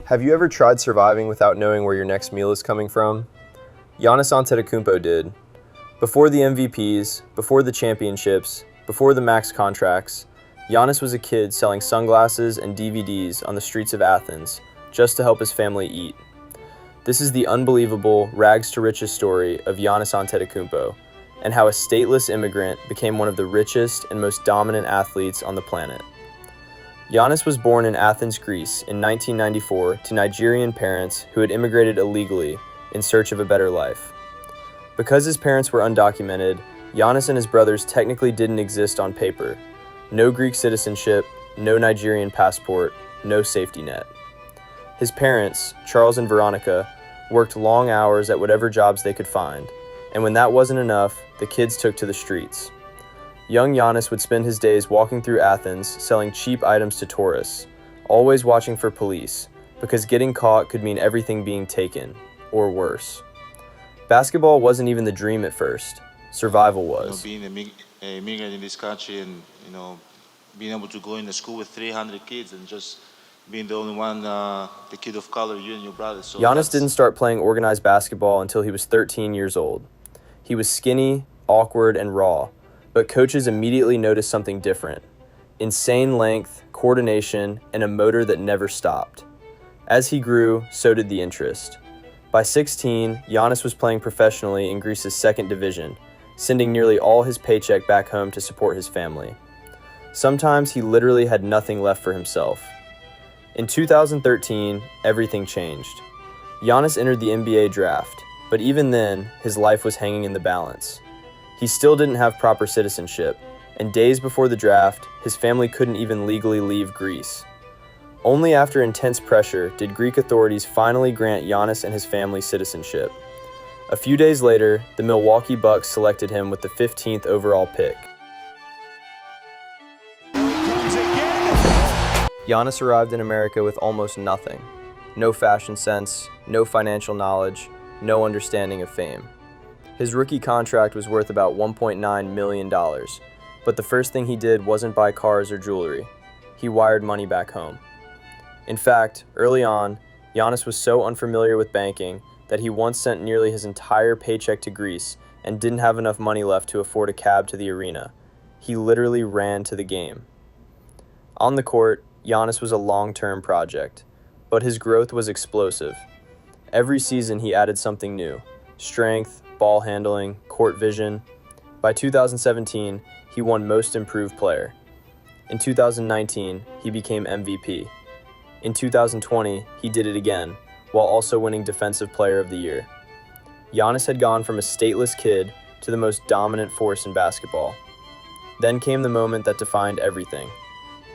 Have you ever tried surviving without knowing where your next meal is coming from? Giannis Antetokounmpo did. Before the MVPs, before the championships, before the max contracts, Giannis was a kid selling sunglasses and DVDs on the streets of Athens just to help his family eat. This is the unbelievable rags to riches story of Giannis Antetokounmpo and how a stateless immigrant became one of the richest and most dominant athletes on the planet. Giannis was born in Athens, Greece in 1994 to Nigerian parents who had immigrated illegally in search of a better life. Because his parents were undocumented, Giannis and his brothers technically didn't exist on paper. No Greek citizenship, no Nigerian passport, no safety net. His parents, Charles and Veronica, worked long hours at whatever jobs they could find, and when that wasn't enough, the kids took to the streets. Young Giannis would spend his days walking through Athens selling cheap items to tourists, always watching for police, because getting caught could mean everything being taken, or worse. Basketball wasn't even the dream at first. Survival was. Being an immigrant in this country and, being able to go into school with 300 kids and just being the only one, the kid of color, you and your brother. So Giannis didn't start playing organized basketball until he was 13 years old. He was skinny, awkward, and raw, but coaches immediately noticed something different: insane length, coordination, and a motor that never stopped. As he grew, so did the interest. By 16, Giannis was playing professionally in Greece's second division, sending nearly all his paycheck back home to support his family. Sometimes he literally had nothing left for himself. In 2013, everything changed. Giannis entered the NBA draft, but even then, his life was hanging in the balance. He still didn't have proper citizenship, and days before the draft, his family couldn't even legally leave Greece. Only after intense pressure did Greek authorities finally grant Giannis and his family citizenship. A few days later, the Milwaukee Bucks selected him with the 15th overall pick. Giannis arrived in America with almost nothing. No fashion sense, no financial knowledge, no understanding of fame. His rookie contract was worth about $1.9 million, but the first thing he did wasn't buy cars or jewelry. He wired money back home. In fact, early on, Giannis was so unfamiliar with banking that he once sent nearly his entire paycheck to Greece and didn't have enough money left to afford a cab to the arena. He literally ran to the game. On the court, Giannis was a long-term project, but his growth was explosive. Every season he added something new: strength, ball handling, court vision. By 2017, he won Most Improved Player. In 2019, he became MVP. In 2020, he did it again, while also winning Defensive Player of the Year. Giannis had gone from a stateless kid to the most dominant force in basketball. Then came the moment that defined everything: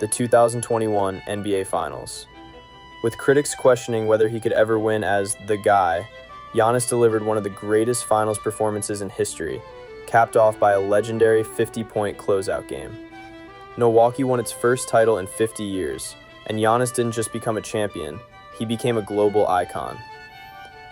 the 2021 NBA Finals. With critics questioning whether he could ever win as the guy, Giannis delivered one of the greatest finals performances in history, capped off by a legendary 50-point closeout game. Milwaukee won its first title in 50 years, and Giannis didn't just become a champion, he became a global icon.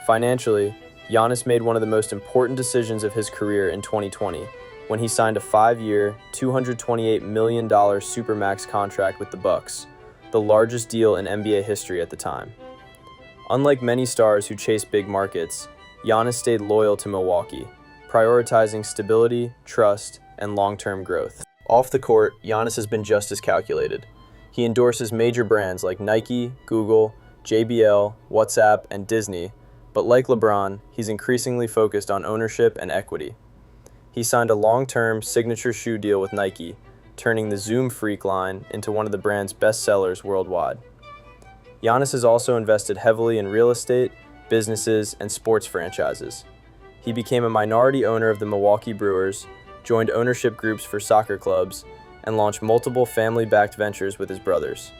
Financially, Giannis made one of the most important decisions of his career in 2020, when he signed a 5-year, $228 million Supermax contract with the Bucks, the largest deal in NBA history at the time. Unlike many stars who chase big markets, Giannis stayed loyal to Milwaukee, prioritizing stability, trust, and long-term growth. Off the court, Giannis has been just as calculated. He endorses major brands like Nike, Google, JBL, WhatsApp, and Disney, but like LeBron, he's increasingly focused on ownership and equity. He signed a long-term signature shoe deal with Nike, turning the Zoom Freak line into one of the brand's best sellers worldwide. Giannis has also invested heavily in real estate, businesses, and sports franchises. He became a minority owner of the Milwaukee Brewers, joined ownership groups for soccer clubs, and launched multiple family-backed ventures with his brothers.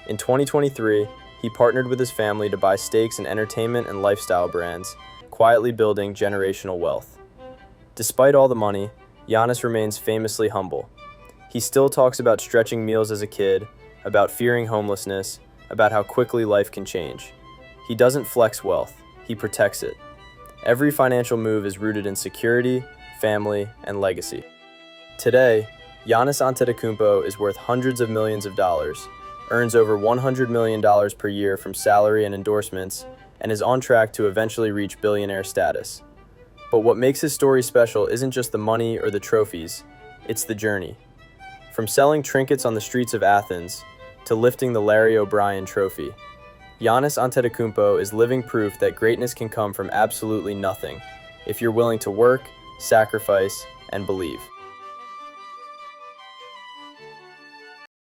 In 2023, he partnered with his family to buy stakes in entertainment and lifestyle brands, quietly building generational wealth. Despite all the money, Giannis remains famously humble. He still talks about stretching meals as a kid, about fearing homelessness, about how quickly life can change. He doesn't flex wealth, he protects it. Every financial move is rooted in security, family, and legacy. Today, Giannis Antetokounmpo is worth hundreds of millions of dollars, earns over $100 million per year from salary and endorsements, and is on track to eventually reach billionaire status. But what makes his story special isn't just the money or the trophies, it's the journey. From selling trinkets on the streets of Athens to lifting the Larry O'Brien trophy, Giannis Antetokounmpo is living proof that greatness can come from absolutely nothing if you're willing to work, sacrifice, and believe.